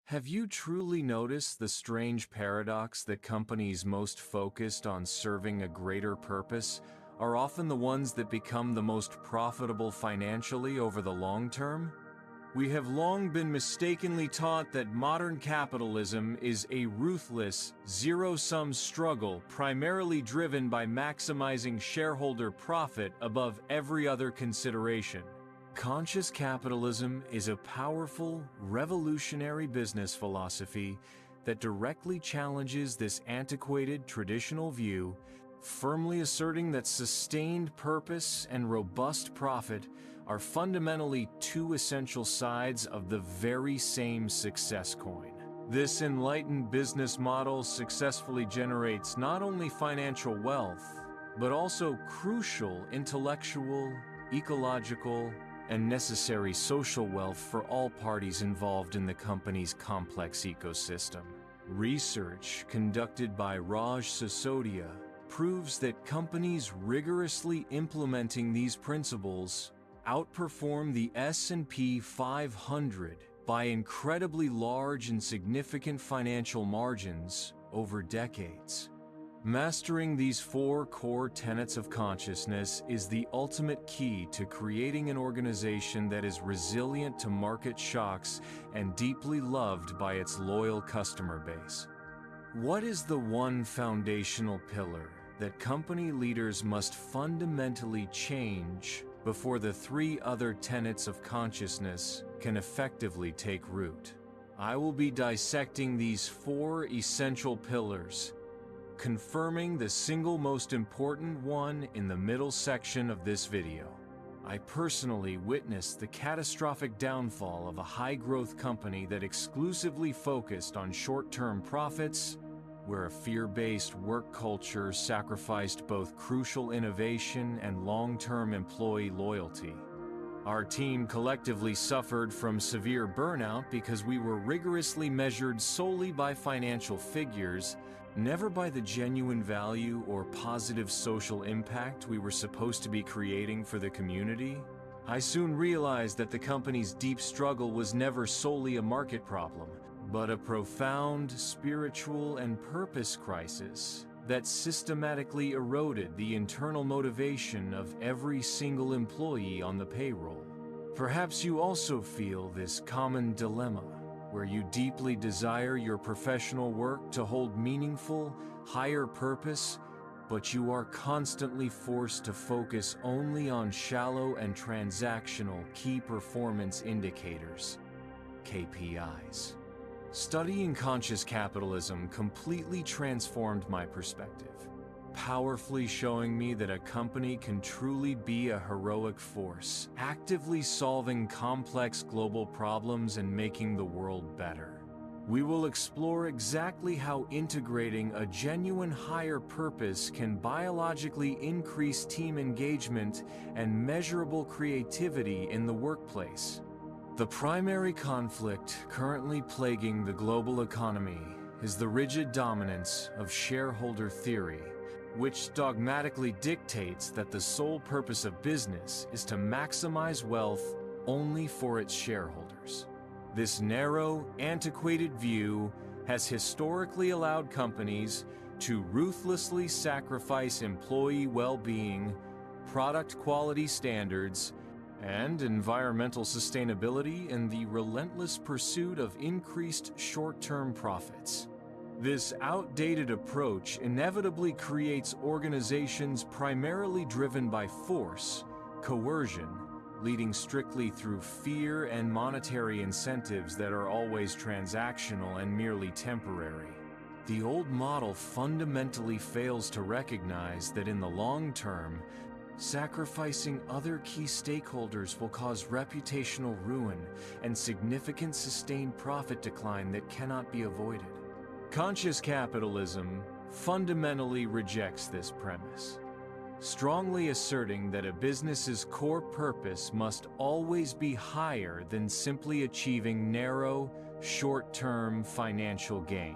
Have you truly noticed the strange paradox that companies most focused on serving a greater purpose are often the ones that become the most profitable financially over the long term? We have long been mistakenly taught that modern capitalism is a ruthless, zero-sum struggle primarily driven by maximizing shareholder profit above every other consideration. Conscious capitalism is a powerful, revolutionary business philosophy that directly challenges this antiquated traditional view, firmly asserting that sustained purpose and robust profit are fundamentally two essential sides of the very same success coin. This enlightened business model successfully generates not only financial wealth, but also crucial intellectual, ecological, and necessary social wealth for all parties involved in the company's complex ecosystem. Research conducted by Raj Sisodia proves that companies rigorously implementing these principles outperform the S&P 500 by incredibly large and significant financial margins over decades. Mastering these four core tenets of consciousness is the ultimate key to creating an organization that is resilient to market shocks and deeply loved by its loyal customer base. What is the one foundational pillar that company leaders must fundamentally change before the three other tenets of consciousness can effectively take root? I will be dissecting these four essential pillars, confirming the single most important one in the middle section of this video. I personally witnessed the catastrophic downfall of a high-growth company that exclusively focused on short-term profits, where a fear-based work culture sacrificed both crucial innovation and long-term employee loyalty. Our team collectively suffered from severe burnout because we were rigorously measured solely by financial figures, never by the genuine value or positive social impact we were supposed to be creating for the community. I soon realized that the company's deep struggle was never solely a market problem, but a profound spiritual and purpose crisis that systematically eroded the internal motivation of every single employee on the payroll. Perhaps you also feel this common dilemma, where you deeply desire your professional work to hold meaningful, higher purpose, but you are constantly forced to focus only on shallow and transactional key performance indicators, KPIs. Studying conscious capitalism completely transformed my perspective, powerfully showing me that a company can truly be a heroic force, actively solving complex global problems and making the world better. We will explore exactly how integrating a genuine higher purpose can biologically increase team engagement and measurable creativity in the workplace. The primary conflict currently plaguing the global economy is the rigid dominance of shareholder theory, which dogmatically dictates that the sole purpose of business is to maximize wealth only for its shareholders. This narrow, antiquated view has historically allowed companies to ruthlessly sacrifice employee well-being, product quality standards, and environmental sustainability in the relentless pursuit of increased short-term profits. This outdated approach inevitably creates organizations primarily driven by force, coercion, leading strictly through fear and monetary incentives that are always transactional and merely temporary. The old model fundamentally fails to recognize that in the long term, sacrificing other key stakeholders will cause reputational ruin and significant sustained profit decline that cannot be avoided. Conscious capitalism fundamentally rejects this premise, strongly asserting that a business's core purpose must always be higher than simply achieving narrow, short-term financial gain.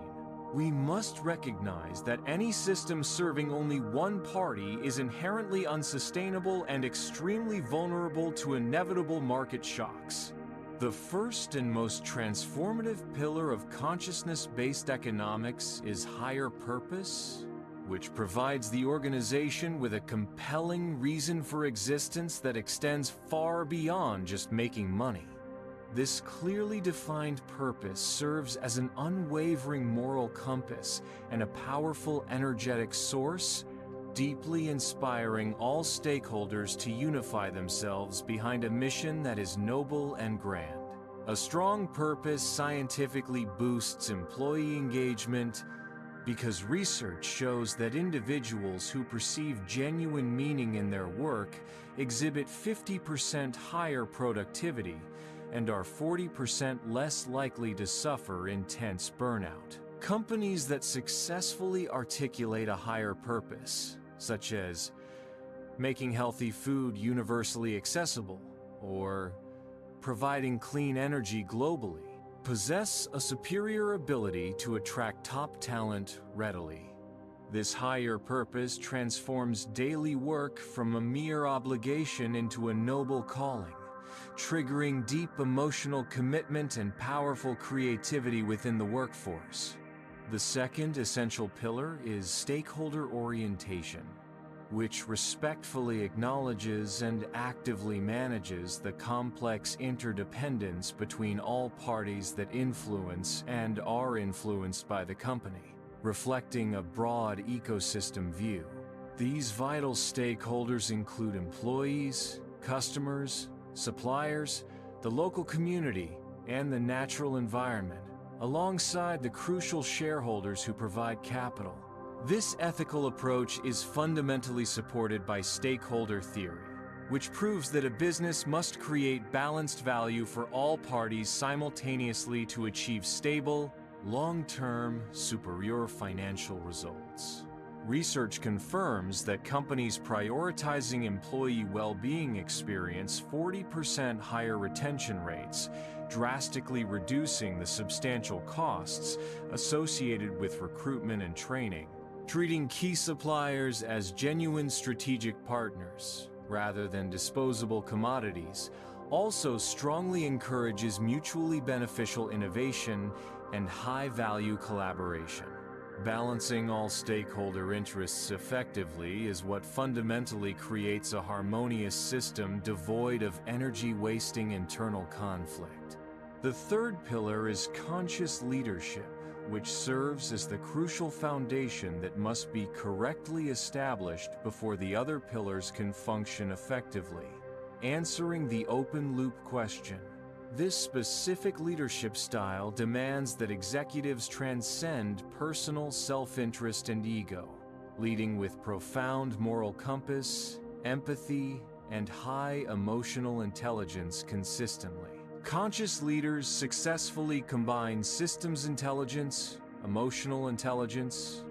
We must recognize that any system serving only one party is inherently unsustainable and extremely vulnerable to inevitable market shocks. The first and most transformative pillar of consciousness-based economics is higher purpose, which provides the organization with a compelling reason for existence that extends far beyond just making money. This clearly defined purpose serves as an unwavering moral compass and a powerful energetic source, deeply inspiring all stakeholders to unify themselves behind a mission that is noble and grand. A strong purpose scientifically boosts employee engagement because research shows that individuals who perceive genuine meaning in their work exhibit 50% higher productivity and are 40% less likely to suffer intense burnout. Companies that successfully articulate a higher purpose, such as making healthy food universally accessible or providing clean energy globally, possess a superior ability to attract top talent readily. This higher purpose transforms daily work from a mere obligation into a noble calling, triggering deep emotional commitment and powerful creativity within the workforce. The second essential pillar is stakeholder orientation, which respectfully acknowledges and actively manages the complex interdependence between all parties that influence and are influenced by the company, reflecting a broad ecosystem view. These vital stakeholders include employees, customers, suppliers, the local community, and the natural environment, alongside the crucial shareholders who provide capital. This ethical approach is fundamentally supported by stakeholder theory, which proves that a business must create balanced value for all parties simultaneously to achieve stable, long-term, superior financial results. Research confirms that companies prioritizing employee well-being experience 40% higher retention rates, drastically reducing the substantial costs associated with recruitment and training. Treating key suppliers as genuine strategic partners, rather than disposable commodities, also strongly encourages mutually beneficial innovation and high-value collaboration. Balancing all stakeholder interests effectively is what fundamentally creates a harmonious system devoid of energy-wasting internal conflict. The third pillar is conscious leadership, which serves as the crucial foundation that must be correctly established before the other pillars can function effectively. Answering the open-loop question. This specific leadership style demands that executives transcend personal self-interest and ego, leading with profound moral compass, empathy, and high emotional intelligence consistently. Conscious leaders successfully combine systems intelligence, emotional intelligence,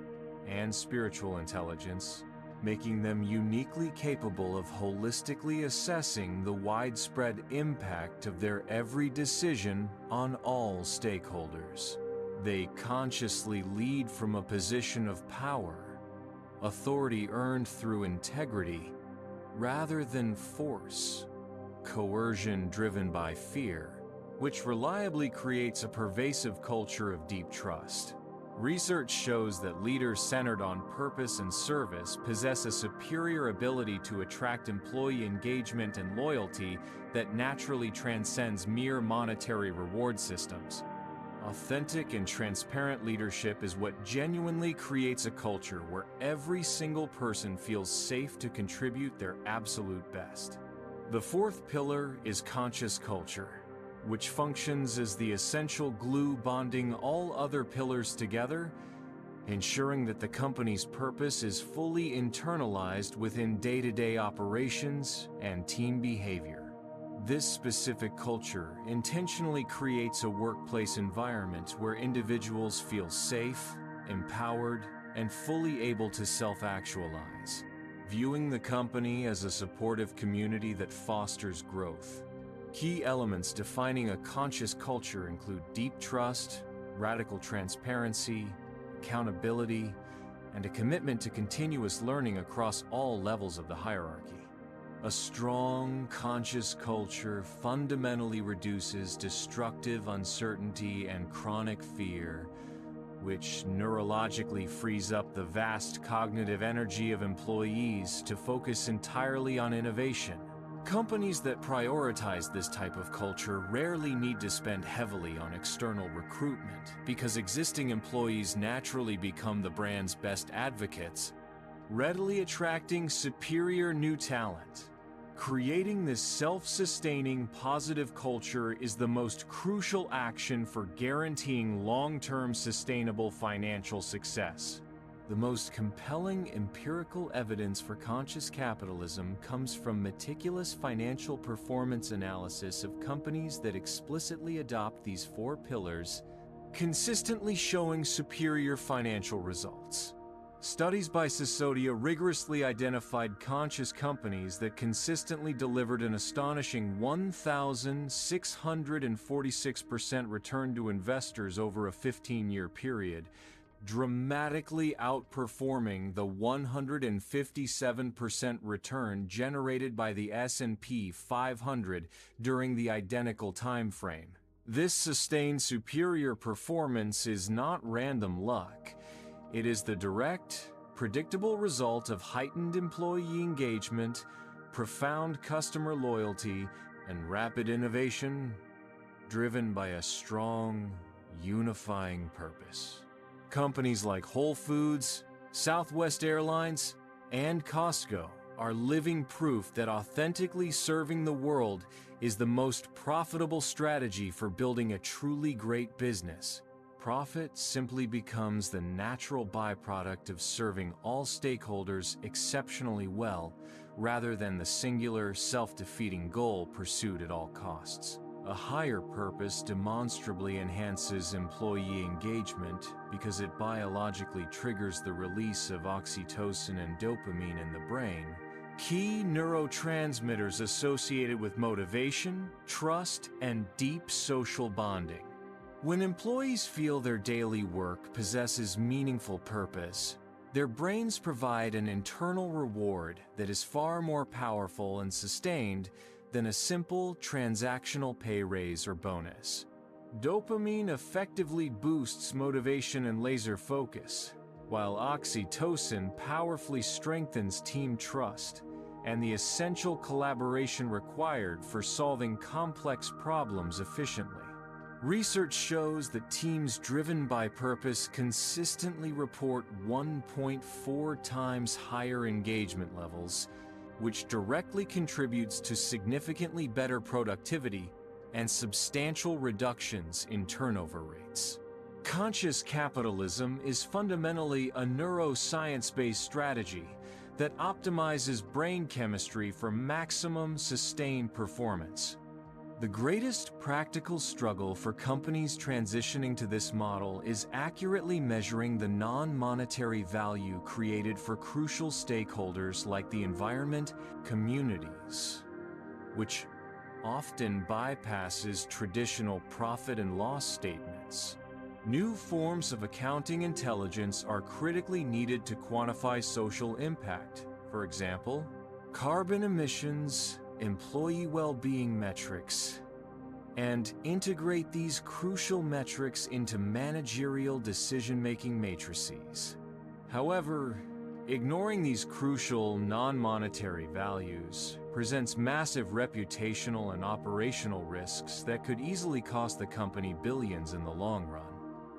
and spiritual intelligence, making them uniquely capable of holistically assessing the widespread impact of their every decision on all stakeholders. They consciously lead from a position of power, authority earned through integrity, rather than force, coercion driven by fear, which reliably creates a pervasive culture of deep trust. Research shows that leaders centered on purpose and service possess a superior ability to attract employee engagement and loyalty that naturally transcends mere monetary reward systems. Authentic and transparent leadership is what genuinely creates a culture where every single person feels safe to contribute their absolute best. The fourth pillar is conscious culture, which functions as the essential glue bonding all other pillars together, ensuring that the company's purpose is fully internalized within day-to-day operations and team behavior. This specific culture intentionally creates a workplace environment where individuals feel safe, empowered, and fully able to self-actualize, viewing the company as a supportive community that fosters growth. Key elements defining a conscious culture include deep trust, radical transparency, accountability, and a commitment to continuous learning across all levels of the hierarchy. A strong, conscious culture fundamentally reduces destructive uncertainty and chronic fear, which neurologically frees up the vast cognitive energy of employees to focus entirely on innovation. Companies that prioritize this type of culture rarely need to spend heavily on external recruitment because existing employees naturally become the brand's best advocates, readily attracting superior new talent. Creating this self-sustaining positive culture is the most crucial action for guaranteeing long-term sustainable financial success. The most compelling empirical evidence for conscious capitalism comes from meticulous financial performance analysis of companies that explicitly adopt these 4 pillars, consistently showing superior financial results. Studies by Sysodia rigorously identified conscious companies that consistently delivered an astonishing 1,646% return to investors over a 15-year period, dramatically outperforming the 157% return generated by the S&P 500 during the identical time frame. This sustained superior performance is not random luck. It is the direct, predictable result of heightened employee engagement, profound customer loyalty, and rapid innovation, driven by a strong, unifying purpose. Companies like Whole Foods, Southwest Airlines, and Costco are living proof that authentically serving the world is the most profitable strategy for building a truly great business. Profit simply becomes the natural byproduct of serving all stakeholders exceptionally well, rather than the singular, self-defeating goal pursued at all costs. A higher purpose demonstrably enhances employee engagement because it biologically triggers the release of oxytocin and dopamine in the brain, key neurotransmitters associated with motivation, trust, and deep social bonding. When employees feel their daily work possesses meaningful purpose, their brains provide an internal reward that is far more powerful and sustained than a simple transactional pay raise or bonus. Dopamine effectively boosts motivation and laser focus, while oxytocin powerfully strengthens team trust and the essential collaboration required for solving complex problems efficiently. Research shows that teams driven by purpose consistently report 1.4 times higher engagement levels, which directly contributes to significantly better productivity and substantial reductions in turnover rates. Conscious capitalism is fundamentally a neuroscience-based strategy that optimizes brain chemistry for maximum sustained performance. The greatest practical struggle for companies transitioning to this model is accurately measuring the non-monetary value created for crucial stakeholders like the environment, communities, which often bypasses traditional profit and loss statements. New forms of accounting intelligence are critically needed to quantify social impact, for example, carbon emissions, employee well-being metrics, and integrate these crucial metrics into managerial decision-making matrices. However, ignoring these crucial non-monetary values presents massive reputational and operational risks that could easily cost the company billions in the long run.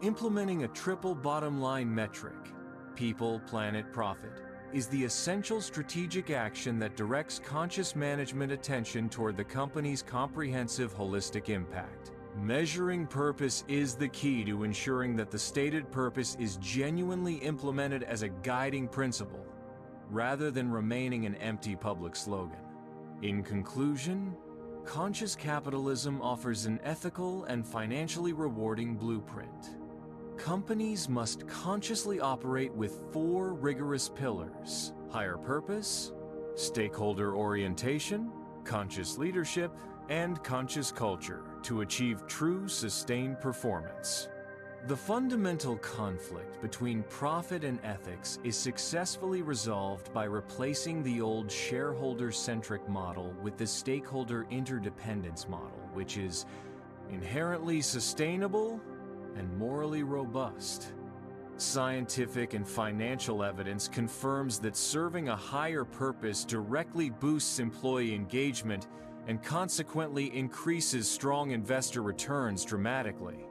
Implementing a triple bottom-line metric, people, planet, profit, is the essential strategic action that directs conscious management attention toward the company's comprehensive holistic impact. Measuring purpose is the key to ensuring that the stated purpose is genuinely implemented as a guiding principle, rather than remaining an empty public slogan. In conclusion, conscious capitalism offers an ethical and financially rewarding blueprint. Companies must consciously operate with 4 rigorous pillars: higher purpose, stakeholder orientation, conscious leadership, and conscious culture to achieve true sustained performance. The fundamental conflict between profit and ethics is successfully resolved by replacing the old shareholder-centric model with the stakeholder interdependence model, which is inherently sustainable and morally robust. Scientific and financial evidence confirms that serving a higher purpose directly boosts employee engagement and consequently increases strong investor returns dramatically.